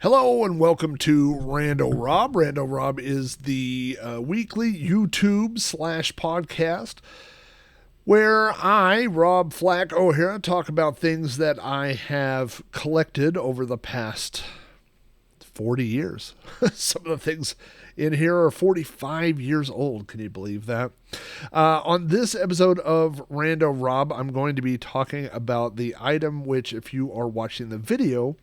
Hello and welcome to Rando Rob. Rando Rob is the weekly YouTube / podcast where I, Rob Flack O'Hara, talk about things that I have collected over the past 40 years. Some of the things in here are 45 years old. Can you believe that? On this episode of Rando Rob, I'm going to be talking about the item which, if you are watching the video,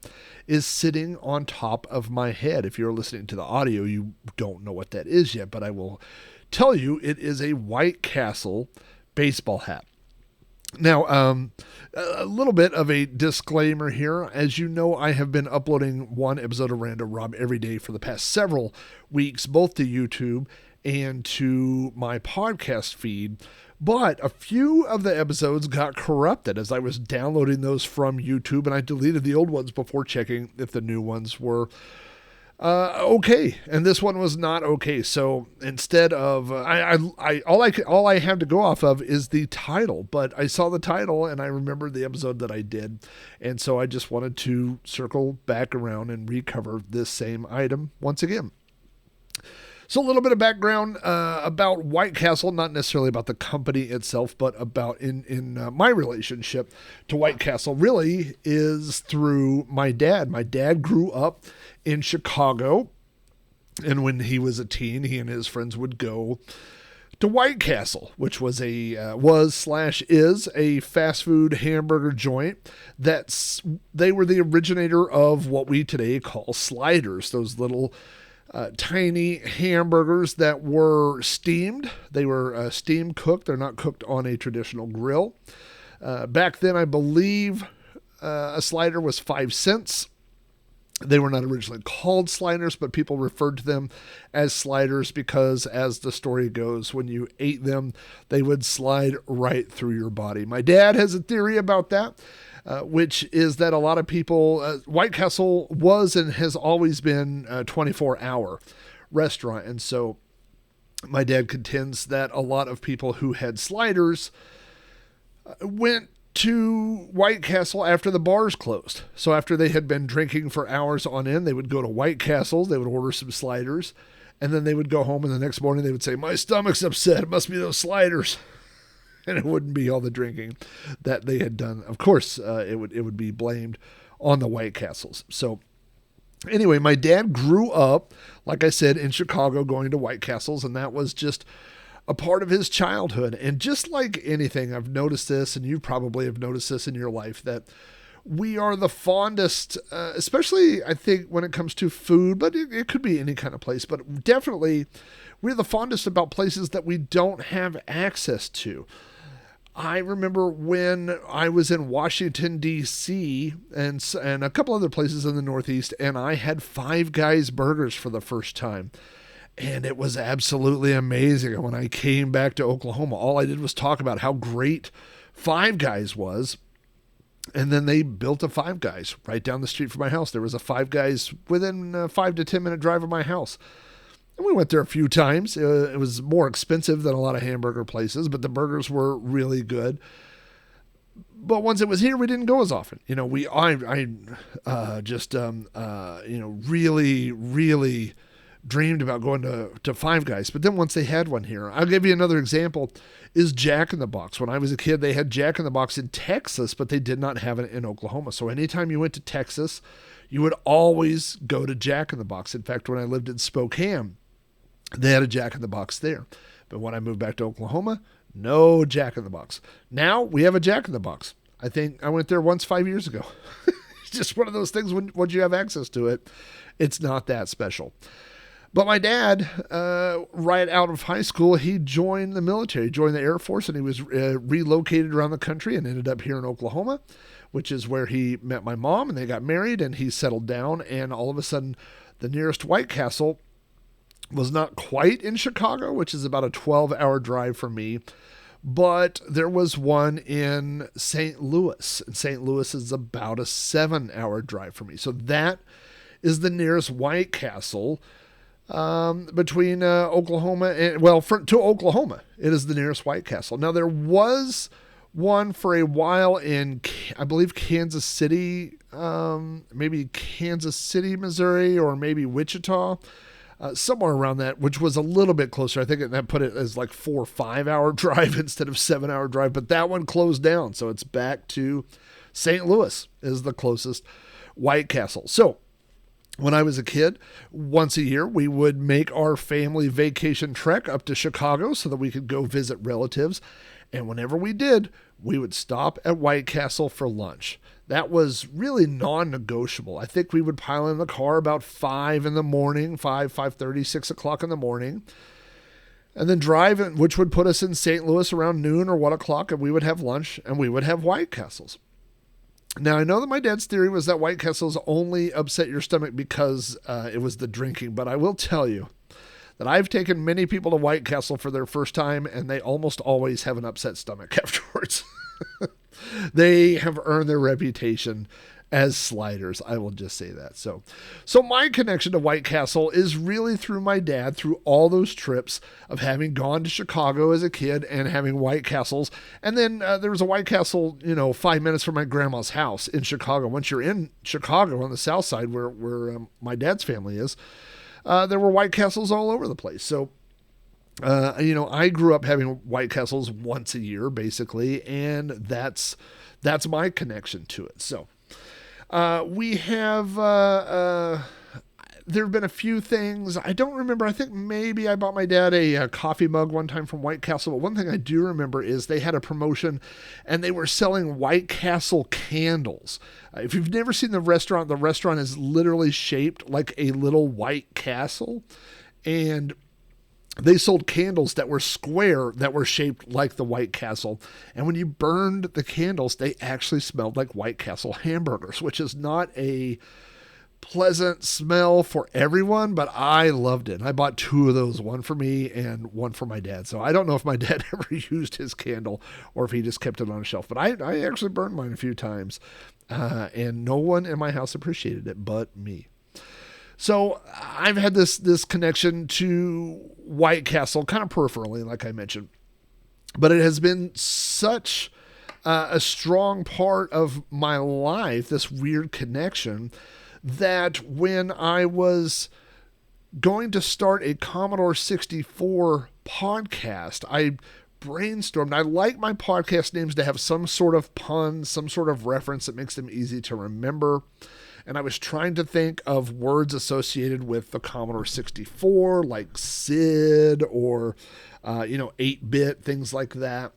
is sitting on top of my head. If you're listening to the audio, you don't know what that is yet, but I will tell you it is a White Castle baseball hat. Now, a little bit of a disclaimer here. As you know, I have been uploading one episode of Rando Rob every day for the past several weeks, both to YouTube and to my podcast feed. But a few of the episodes got corrupted as I was downloading those from YouTube, and I deleted the old ones before checking if the new ones were okay, and this one was not okay. So instead of all I have to go off of is the title. But I saw the title and I remembered the episode that I did, and so I just wanted to circle back around and recover this same item once again. So a little bit of background about White Castle, not necessarily about the company itself, but about in my relationship to White Castle really is through my dad. My dad grew up in Chicago, and when he was a teen, he and his friends would go to White Castle, which was is a fast food hamburger joint. They were the originator of what we today call sliders, those little tiny hamburgers that were steamed. They were steam cooked. They're not cooked on a traditional grill. Back then, I believe a slider was 5 cents. They were not originally called sliders, but people referred to them as sliders because, as the story goes, when you ate them, they would slide right through your body. My dad has a theory about that, which is that a lot of people, White Castle was and has always been a 24-hour restaurant. And so my dad contends that a lot of people who had sliders went to White Castle after the bars closed. So after they had been drinking for hours on end, they would go to White Castle, they would order some sliders, and then they would go home, and the next morning they would say, "My stomach's upset. It must be those sliders." And it wouldn't be all the drinking that they had done. Of course, it would be blamed on the White Castles. So anyway, my dad grew up, like I said, in Chicago going to White Castles, and that was just a part of his childhood. And just like anything, I've noticed this, and you probably have noticed this in your life, that we are the fondest, especially I think when it comes to food, but it could be any kind of place, but definitely we're the fondest about places that we don't have access to. I remember when I was in Washington, D.C. and a couple other places in the Northeast, and I had Five Guys burgers for the first time. And it was absolutely amazing. And when I came back to Oklahoma, all I did was talk about how great Five Guys was. And then they built a Five Guys right down the street from my house. There was a Five Guys within a 5 to 10 minute drive of my house. And we went there a few times. It was more expensive than a lot of hamburger places, but the burgers were really good. But once it was here, we didn't go as often. You know, really dreamed about going to Five Guys. But then once they had one here, I'll give you another example, is Jack in the Box. When I was a kid, they had Jack in the Box in Texas, but they did not have it in Oklahoma. So anytime you went to Texas, you would always go to Jack in the Box. In fact, when I lived in Spokane, they had a Jack in the Box there. But when I moved back to Oklahoma, no Jack in the Box. Now we have a Jack in the Box. I think I went there once 5 years ago. It's just one of those things once you have access to it, it's not that special. But my dad, right out of high school, he joined the military, joined the Air Force, and he was relocated around the country and ended up here in Oklahoma, which is where he met my mom, and they got married, and he settled down, and all of a sudden, the nearest White Castle was not quite in Chicago, which is about a 12-hour drive from me, but there was one in St. Louis, and St. Louis is about a 7-hour drive from me. So that is the nearest White Castle between Oklahoma and, to Oklahoma, it is the nearest White Castle. Now, there was one for a while in, I believe, Kansas City, maybe Kansas City, Missouri, or maybe Wichita, somewhere around that, which was a little bit closer. I think that put it as like 4 or 5 hour drive instead of 7-hour drive, but that one closed down. So it's back to St. Louis is the closest White Castle. So when I was a kid, once a year, we would make our family vacation trek up to Chicago so that we could go visit relatives. And whenever we did, we would stop at White Castle for lunch. That was really non-negotiable. I think we would pile in the car about 5 in the morning, 5:30, 6 o'clock in the morning, and then drive, which would put us in St. Louis around noon or 1 o'clock, and we would have lunch, and we would have White Castles. Now, I know that my dad's theory was that White Castles only upset your stomach because it was the drinking, but I will tell you that I've taken many people to White Castle for their first time, and they almost always have an upset stomach afterwards. They have earned their reputation as sliders. I will just say that. So my connection to White Castle is really through my dad, through all those trips of having gone to Chicago as a kid and having White Castles. And then there was a White Castle, 5 minutes from my grandma's house in Chicago. Once you're in Chicago on the south side where my dad's family is, there were White Castles all over the place. So, I grew up having White Castles once a year, basically, and that's my connection to it. So, we have, there have been a few things. I don't remember. I think maybe I bought my dad a coffee mug one time from White Castle. But one thing I do remember is they had a promotion and they were selling White Castle candles. If you've never seen the restaurant is literally shaped like a little White Castle. And they sold candles that were square, that were shaped like the White Castle. And when you burned the candles, they actually smelled like White Castle hamburgers, which is not a pleasant smell for everyone, but I loved it. And I bought 2 of those, one for me and one for my dad. So I don't know if my dad ever used his candle or if he just kept it on a shelf, but I actually burned mine a few times. And no one in my house appreciated it but me. So I've had this connection to White Castle kind of peripherally, like I mentioned, but it has been such a strong part of my life, this weird connection, that when I was going to start a Commodore 64 podcast, I brainstormed. I like my podcast names to have some sort of pun, some sort of reference that makes them easy to remember. And I was trying to think of words associated with the Commodore 64, like SID or, 8-bit, things like that.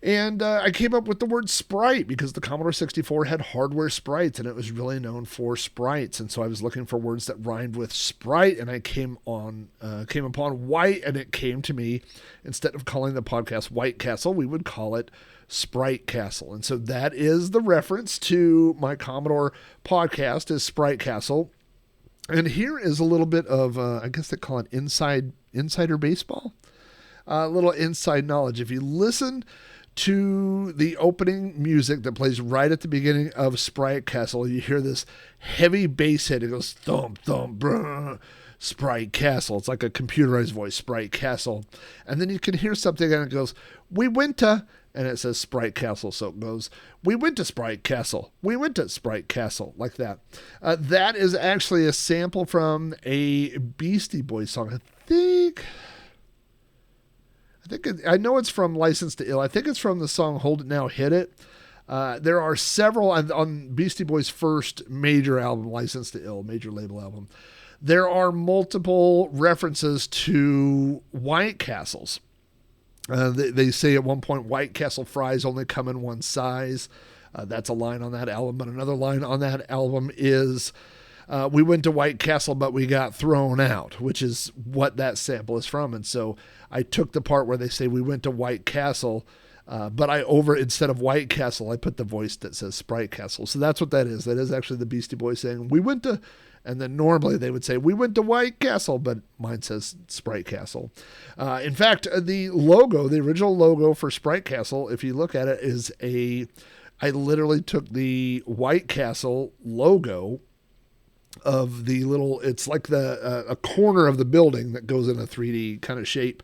And I came up with the word Sprite because the Commodore 64 had hardware sprites and it was really known for sprites. And so I was looking for words that rhymed with Sprite, and I came upon white, and it came to me, instead of calling the podcast White Castle, we would call it Sprite Castle. And so that is the reference to my Commodore podcast, is Sprite Castle. And here is a little bit of, I guess they call it insider baseball, a little inside knowledge. If you listen to the opening music that plays right at the beginning of Sprite Castle, you hear this heavy bass hit. It goes thump, thump, brr, Sprite Castle. It's like a computerized voice, Sprite Castle. And then you can hear something and it goes, we went to, and it says Sprite Castle. So it goes, we went to Sprite Castle. We went to Sprite Castle, like that. That is actually a sample from a Beastie Boys song. I know it's from License to Ill. I think it's from the song Hold It Now, Hit It. There are several on Beastie Boys' first major album, License to Ill, major label album. There are multiple references to White Castles. They say at one point, White Castle fries only come in one size. That's a line on that album. But another line on that album is, we went to White Castle, but we got thrown out, which is what that sample is from. And so I took the part where they say we went to White Castle, but instead of White Castle, I put the voice that says Sprite Castle. So that's what that is. That is actually the Beastie Boys saying, we went to, and then normally they would say, we went to White Castle, but mine says Sprite Castle. In fact, the original logo for Sprite Castle, if you look at it, I literally took the White Castle logo of the little, it's like a corner of the building that goes in a 3D kind of shape.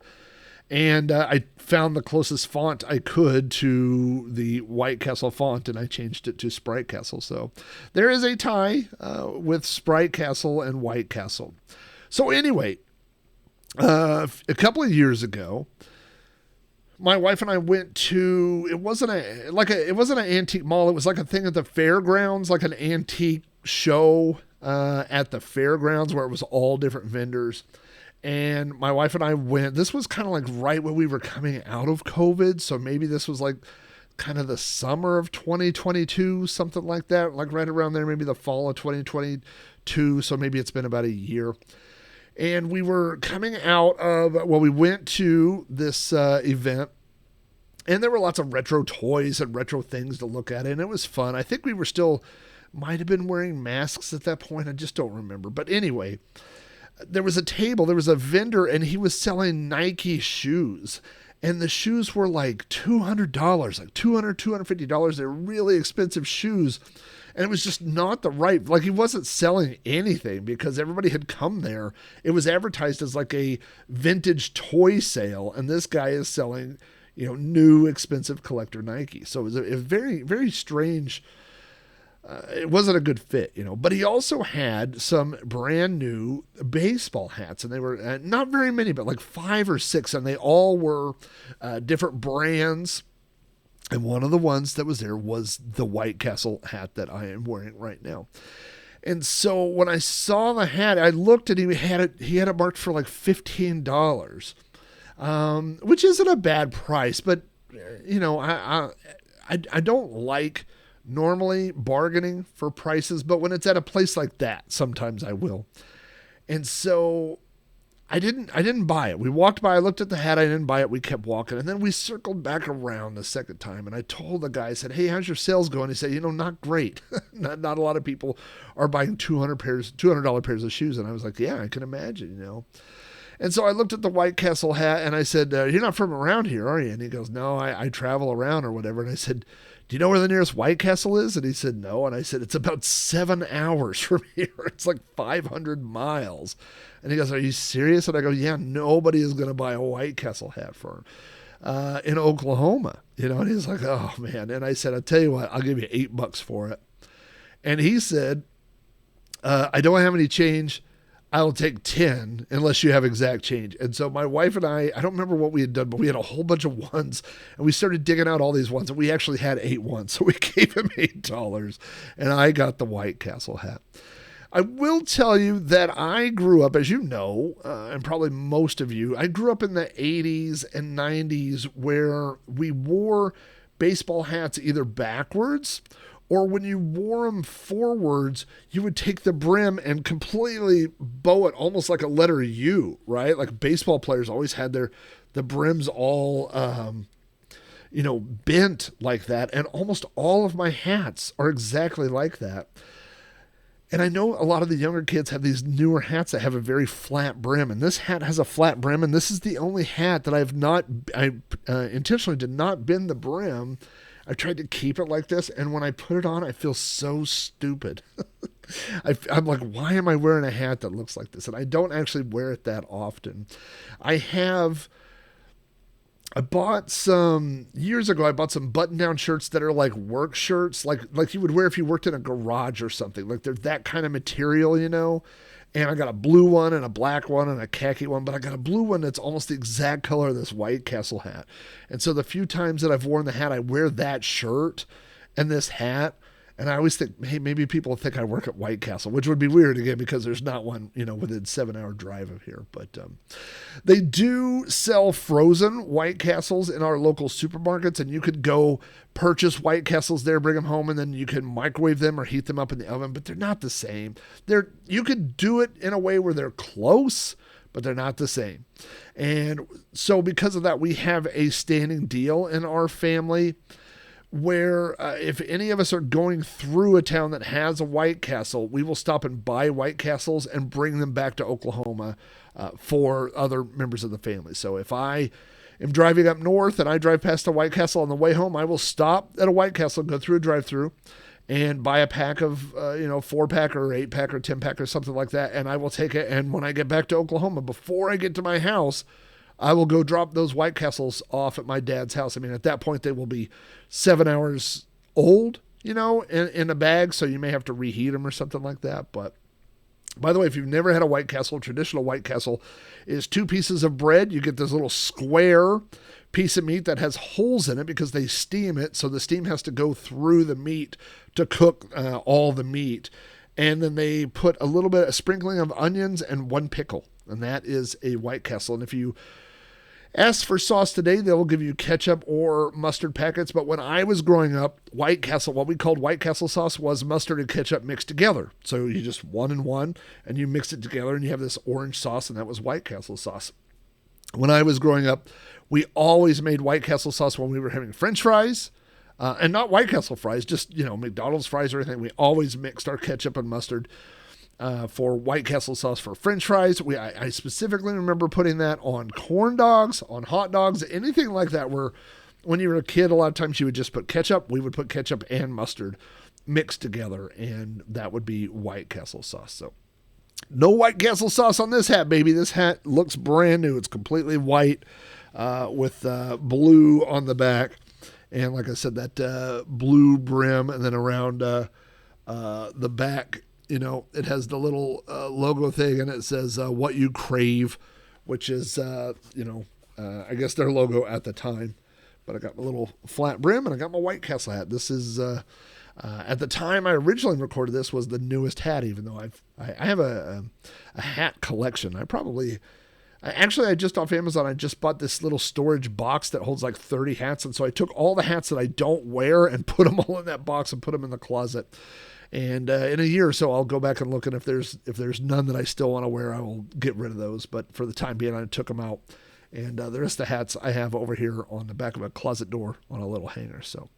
And I found the closest font I could to the White Castle font, and I changed it to Sprite Castle. So there is a tie with Sprite Castle and White Castle. So anyway, a couple of years ago, my wife and I went to, it wasn't an antique mall. It was like a thing at the fairgrounds, like an antique show at the fairgrounds where it was all different vendors. And my wife and I went, this was kind of like right when we were coming out of COVID. So maybe this was like kind of the summer of 2022, something like that, like right around there, maybe the fall of 2022. So maybe it's been about a year. And we were coming out of, well, we went to this event, and there were lots of retro toys and retro things to look at, and it was fun. I think we were still, might have been wearing masks at that point. I just don't remember. But anyway, there was a table, there was a vendor, and he was selling Nike shoes. And the shoes were like $200, like $250. They're really expensive shoes. And it was just not the right, like he wasn't selling anything because everybody had come there. It was advertised as like a vintage toy sale. And this guy is selling, new expensive collector Nike. So it was a very, very strange, it wasn't a good fit, but he also had some brand new baseball hats, and they were not very many, but like 5 or 6, and they all were different brands. And one of the ones that was there was the White Castle hat that I am wearing right now. And so when I saw the hat, I looked and he had it marked for like $15, which isn't a bad price, but I don't like normally bargaining for prices, but when it's at a place like that, sometimes I will. And so I didn't buy it. We walked by, I looked at the hat, I didn't buy it, we kept walking. And then we circled back around the second time, and I told the guy, I said, "Hey, how's your sales going?" He said, "Not great." not a lot of people are buying $200 pairs of shoes. And I was like, yeah, I can imagine, And so I looked at the White Castle hat, and I said, "You're not from around here, are you?" And he goes, "No, I travel around or whatever." And I said, "Do you know where the nearest White Castle is?" And he said, "No." And I said, "It's about 7 hours from here. It's like 500 miles. And he goes, "Are you serious?" And I go, "Yeah, nobody is going to buy a White Castle hat for him in Oklahoma." And he's like, "Oh, man." And I said, "I'll tell you what, I'll give you $8 for it." And he said, "I don't have any change. I'll take 10 unless you have exact change." And so my wife and I don't remember what we had done, but we had a whole bunch of ones, and we started digging out all these ones, and we actually had 8 ones. So we gave him $8, and I got the White Castle hat. I will tell you that I grew up, as you know, and probably most of you, I grew up in the 80s and 90s where we wore baseball hats either backwards, or when you wore them forwards, you would take the brim and completely bow it almost like a letter U, right? Like baseball players always had the brims all, bent like that. And almost all of my hats are exactly like that. And I know a lot of the younger kids have these newer hats that have a very flat brim. And this hat has a flat brim. And this is the only hat that I intentionally did not bend the brim. I tried to keep it like this, and when I put it on, I feel so stupid. I'm like, why am I wearing a hat that looks like this? And I don't actually wear it that often. Years ago, I bought some button-down shirts that are like work shirts, like you would wear if you worked in a garage or something. Like they're that kind of material, And I got a blue one and a black one and a khaki one, but I got a blue one that's almost the exact color of this White Castle hat. And so the few times that I've worn the hat, I wear that shirt and this hat. And I always think, hey, maybe people think I work at White Castle, which would be weird again because there's not one, within 7-hour drive of here. But they do sell frozen White Castles in our local supermarkets, and you could go purchase White Castles there, bring them home, and then you can microwave them or heat them up in the oven. But they're not the same. You could do it in a way where they're close, but they're not the same. And so because of that, we have a standing deal in our family where if any of us are going through a town that has a White Castle, we will stop and buy White Castles and bring them back to Oklahoma for other members of the family. So if I am driving up north and I drive past a White Castle on the way home, I will stop at a White Castle, go through a drive-through, and buy a pack of, 4-pack or 8-pack or 10-pack or something like that, and I will take it. And when I get back to Oklahoma, before I get to my house, I will go drop those White Castles off at my dad's house. I mean, at that point, they will be 7 hours old, in a bag. So you may have to reheat them or something like that. But by the way, if you've never had a White Castle, traditional White Castle is 2 pieces of bread. You get this little square piece of meat that has holes in it because they steam it. So the steam has to go through the meat to cook all the meat. And then they put a sprinkling of onions and 1 pickle. And that is a White Castle. And if you ask for sauce today, they will give you ketchup or mustard packets. But when I was growing up, White Castle, what we called White Castle sauce, was mustard and ketchup mixed together. So you just 1 and 1, and you mix it together, and you have this orange sauce, and that was White Castle sauce. When I was growing up, we always made White Castle sauce when we were having French fries. And not White Castle fries, just, McDonald's fries or anything. We always mixed our ketchup and mustard for White Castle sauce for French fries. I specifically remember putting that on corn dogs, on hot dogs, anything like that, where when you were a kid, a lot of times you would just put ketchup. We would put ketchup and mustard mixed together, and that would be White Castle sauce. So no White Castle sauce on this hat, baby. This hat looks brand new. It's completely white with blue on the back. And like I said, that blue brim, and then around the back, it has the little logo thing, and it says "What You Crave," which is, I guess their logo at the time. But I got my little flat brim, and I got my White Castle hat. This is, at the time I originally recorded this, was the newest hat, even though I have a hat collection. I just off Amazon, I just bought this little storage box that holds like 30 hats. And so I took all the hats that I don't wear and put them all in that box and put them in the closet. And in a year or so, I'll go back and look. And if there's none that I still want to wear, I will get rid of those. But for the time being, I took them out. And the rest of the hats I have over here on the back of a closet door on a little hanger. So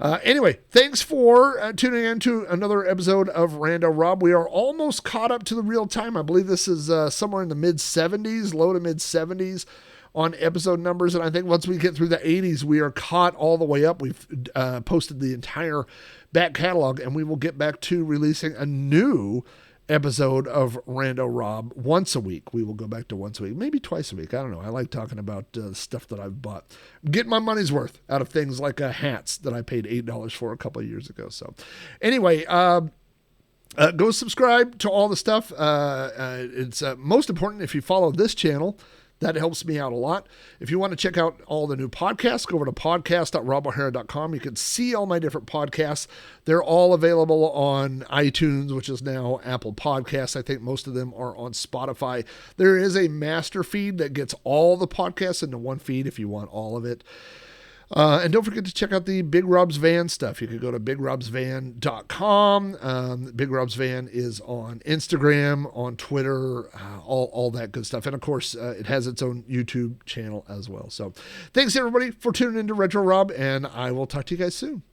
anyway, thanks for tuning in to another episode of Rando Rob. We are almost caught up to the real time. I believe this is somewhere in the mid-70s, low to mid-70s on episode numbers. And I think once we get through the 80s, we are caught all the way up. We've posted the entire back catalog, and we will get back to releasing a new episode of Rando Rob once a week. We will go back to once a week, maybe twice a week. I don't know. I like talking about stuff that I've bought. Get my money's worth out of things like hats that I paid $8 for a couple of years ago. So anyway, go subscribe to all the stuff. It's most important if you follow this channel. That helps me out a lot. If you want to check out all the new podcasts, go over to podcast.robohara.com. You can see all my different podcasts. They're all available on iTunes, which is now Apple Podcasts. I think most of them are on Spotify. There is a master feed that gets all the podcasts into one feed if you want all of it. And don't forget to check out the Big Rob's Van stuff. You can go to bigrobsvan.com. Big Rob's Van is on Instagram, on Twitter, all that good stuff. And of course, it has its own YouTube channel as well. So thanks everybody for tuning into Retro Rob, and I will talk to you guys soon.